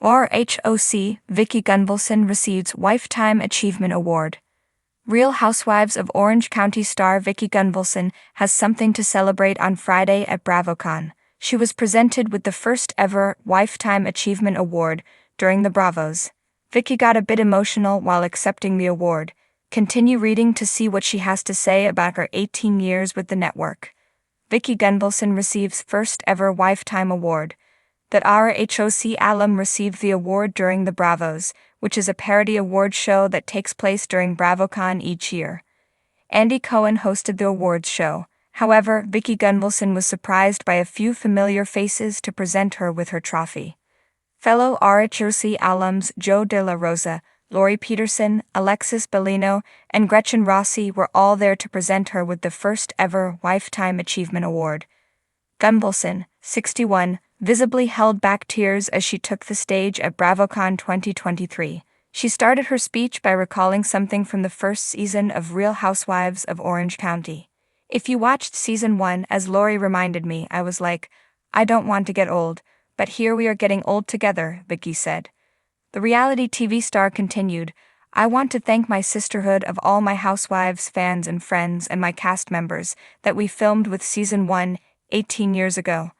RHOC, Vicki Gunvalson receives Wifetime Achievement Award. Real Housewives of Orange County star Vicki Gunvalson has something to celebrate on Friday at BravoCon. She was presented with the first ever Wifetime Achievement Award during the Bravos. Vicki got a bit emotional while accepting the award. Continue reading to see what she has to say about her 18 years with the network. Vicki Gunvalson receives first ever Wifetime Award. That RHOC alum received the award during the Bravos, which is a parody award show that takes place during BravoCon each year. Andy Cohen hosted the awards show. However, Vicki Gunvalson was surprised by a few familiar faces to present her with her trophy. Fellow RHOC alums Joe De La Rosa, Lori Peterson, Alexis Bellino, and Gretchen Rossi were all there to present her with the first ever Wifetime Achievement Award. Gunvalson, 61, visibly held back tears as she took the stage at BravoCon 2023. She started her speech by recalling something from the first season of Real Housewives of Orange County. "If you watched season 1, as Lori reminded me, I was like, I don't want to get old, but here we are getting old together," Vicki said. The reality TV star continued, "I want to thank my sisterhood of all my Housewives fans and friends and my cast members that we filmed with season 1, 18 years ago.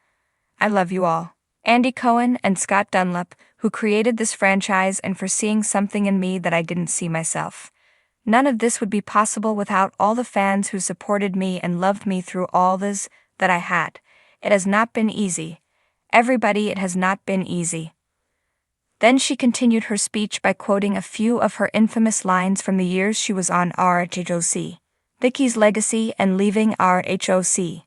I love you all." Andy Cohen and Scott Dunlap, who created this franchise, and for seeing something in me that I didn't see myself. None of this would be possible without all the fans who supported me and loved me through all this that I had. It has not been easy. Everybody, it has not been easy. Then she continued her speech by quoting a few of her infamous lines from the years she was on RHOC. Vicki's legacy and leaving RHOC.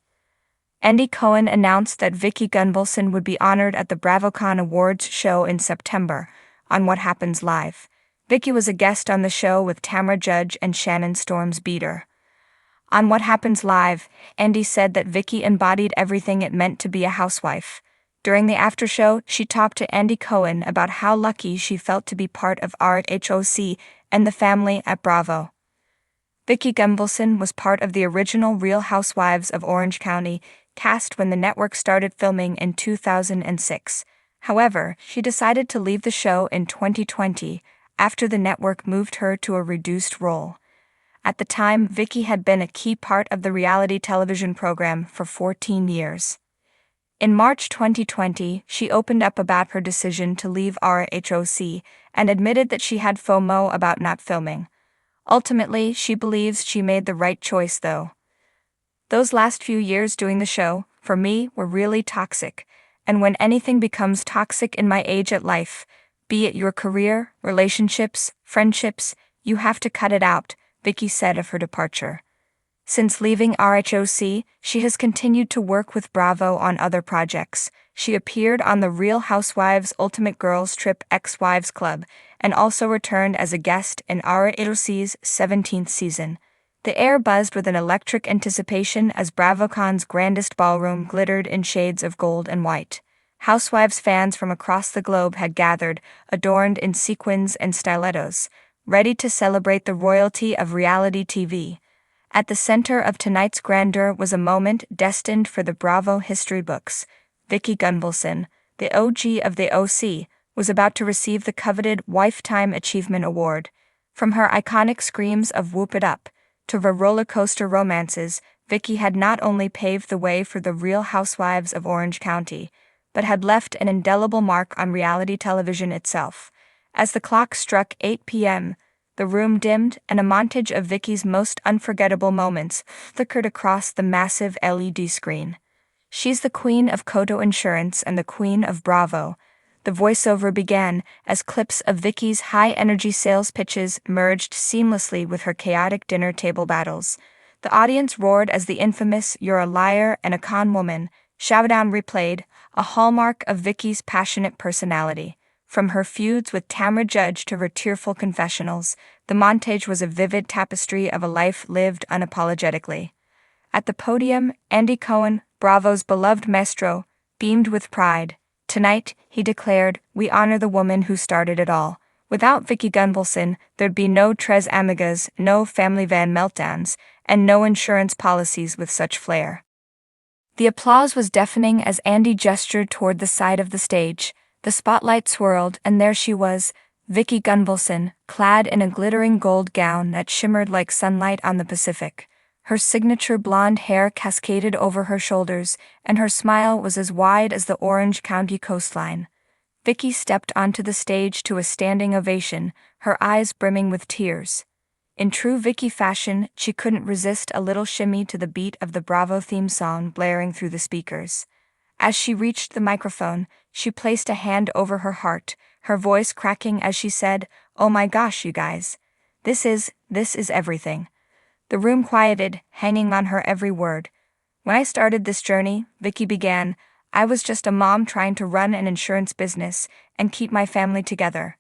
Andy Cohen announced that Vicki Gunvalson would be honored at the BravoCon Awards show in September, on What Happens Live. Vicki was a guest on the show with Tamra Judge and Shannon Storms Beater. On What Happens Live, Andy said that Vicki embodied everything it meant to be a housewife. During the after show, she talked to Andy Cohen about how lucky she felt to be part of RHOC and the family at Bravo. Vicki Gunvalson was part of the original Real Housewives of Orange County cast when the network started filming in 2006. However, she decided to leave the show in 2020 after the network moved her to a reduced role. At the time, Vicki had been a key part of the reality television program for 14 years. In March 2020, she opened up about her decision to leave RHOC and admitted that she had FOMO about not filming. Ultimately, she believes she made the right choice though. "Those last few years doing the show, for me, were really toxic, and when anything becomes toxic in my age at life, be it your career, relationships, friendships, you have to cut it out," Vicki said of her departure. Since leaving RHOC, she has continued to work with Bravo on other projects. She appeared on the Real Housewives Ultimate Girls Trip Ex-Wives Club and also returned as a guest in RHOC's 17th season. The air buzzed with an electric anticipation as BravoCon's grandest ballroom glittered in shades of gold and white. Housewives fans from across the globe had gathered, adorned in sequins and stilettos, ready to celebrate the royalty of reality TV. At the center of tonight's grandeur was a moment destined for the Bravo history books. Vicki Gunvalson, the OG of the OC, was about to receive the coveted Wifetime Achievement Award. From her iconic screams of "Whoop It Up" to her roller coaster romances, Vicki had not only paved the way for the Real Housewives of Orange County, but had left an indelible mark on reality television itself. As the clock struck 8 p.m., the room dimmed and a montage of Vicki's most unforgettable moments flickered across the massive LED screen. "She's the queen of Kodo Insurance and the queen of Bravo." The voiceover began as clips of Vicki's high-energy sales pitches merged seamlessly with her chaotic dinner table battles. The audience roared as the infamous "You're a liar and a con woman" showdown replayed, a hallmark of Vicki's passionate personality. From her feuds with Tamra Judge to her tearful confessionals, the montage was a vivid tapestry of a life lived unapologetically. At the podium, Andy Cohen, Bravo's beloved maestro, beamed with pride. "Tonight," he declared, "we honor the woman who started it all. Without Vicki Gunvalson, there'd be no Tres Amigas, no family van meltdowns, and no insurance policies with such flair." The applause was deafening as Andy gestured toward the side of the stage. The spotlight swirled, and there she was, Vicki Gunvalson, clad in a glittering gold gown that shimmered like sunlight on the Pacific. Her signature blonde hair cascaded over her shoulders, and her smile was as wide as the Orange County coastline. Vicki stepped onto the stage to a standing ovation, her eyes brimming with tears. In true Vicki fashion, she couldn't resist a little shimmy to the beat of the Bravo theme song blaring through the speakers. As she reached the microphone, she placed a hand over her heart, her voice cracking as she said, "Oh my gosh, you guys. This is everything." The room quieted, hanging on her every word. "When I started this journey," Vicki began, "I was just a mom trying to run an insurance business and keep my family together.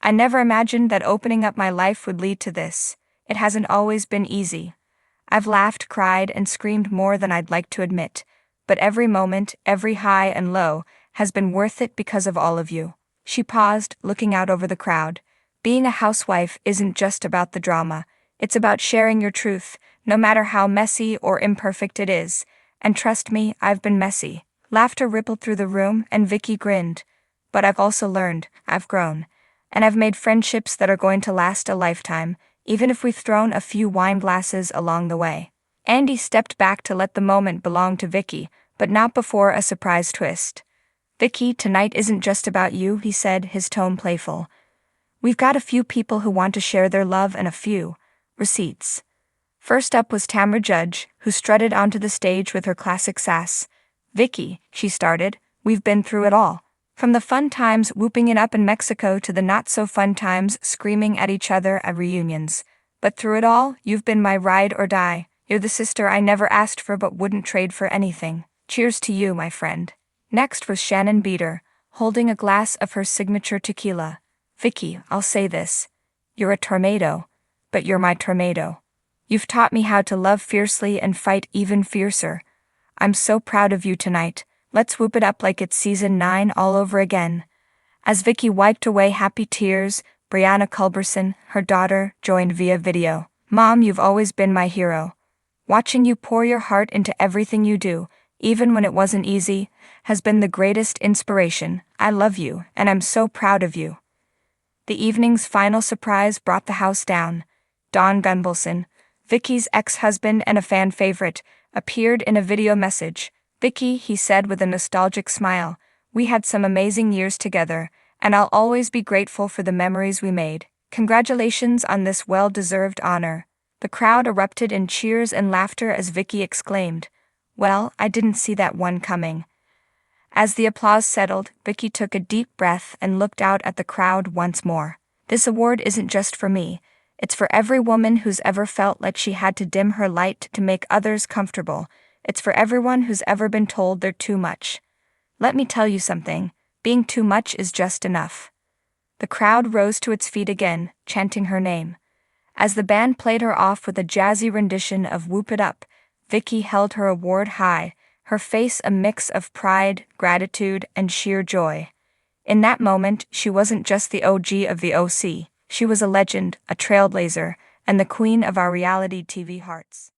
I never imagined that opening up my life would lead to this. It hasn't always been easy. I've laughed, cried, and screamed more than I'd like to admit, but every moment, every high and low, has been worth it because of all of you." She paused, looking out over the crowd. Being a housewife isn't just about the drama. It's about sharing your truth, no matter how messy or imperfect it is. And trust me, I've been messy. Laughter rippled through the room, and Vicki grinned. "But I've also learned, I've grown. And I've made friendships that are going to last a lifetime, even if we've thrown a few wine glasses along the way." Andy stepped back to let the moment belong to Vicki, but not before a surprise twist. "Vicki, tonight isn't just about you," he said, his tone playful. "We've got a few people who want to share their love and a few receipts." First up was Tamra Judge, who strutted onto the stage with her classic sass. "Vicki," she started, "we've been through it all. From the fun times whooping it up in Mexico to the not-so-fun times screaming at each other at reunions. But through it all, you've been my ride or die. You're the sister I never asked for but wouldn't trade for anything. Cheers to you, my friend." Next was Shannon Beater, holding a glass of her signature tequila. "Vicki, I'll say this. You're a tornado, but you're my tornado. You've taught me how to love fiercely and fight even fiercer. I'm so proud of you tonight. Let's whoop it up like it's season 9 all over again." As Vicki wiped away happy tears, Brianna Culberson, her daughter, joined via video. "Mom, you've always been my hero. Watching you pour your heart into everything you do, even when it wasn't easy, has been the greatest inspiration. I love you, and I'm so proud of you." The evening's final surprise brought the house down. Don Gunvalson, Vicki's ex-husband and a fan favorite, appeared in a video message. "Vicki," he said with a nostalgic smile, "we had some amazing years together, and I'll always be grateful for the memories we made. Congratulations on this well-deserved honor." The crowd erupted in cheers and laughter as Vicki exclaimed, "Well, I didn't see that one coming." As the applause settled, Vicki took a deep breath and looked out at the crowd once more. "This award isn't just for me. It's for every woman who's ever felt like she had to dim her light to make others comfortable. It's for everyone who's ever been told they're too much. Let me tell you something, being too much is just enough." The crowd rose to its feet again, chanting her name. As the band played her off with a jazzy rendition of "Whoop It Up," Vicki held her award high, her face a mix of pride, gratitude, and sheer joy. In that moment, she wasn't just the OG of the OC, she was a legend, a trailblazer, and the queen of our reality TV hearts.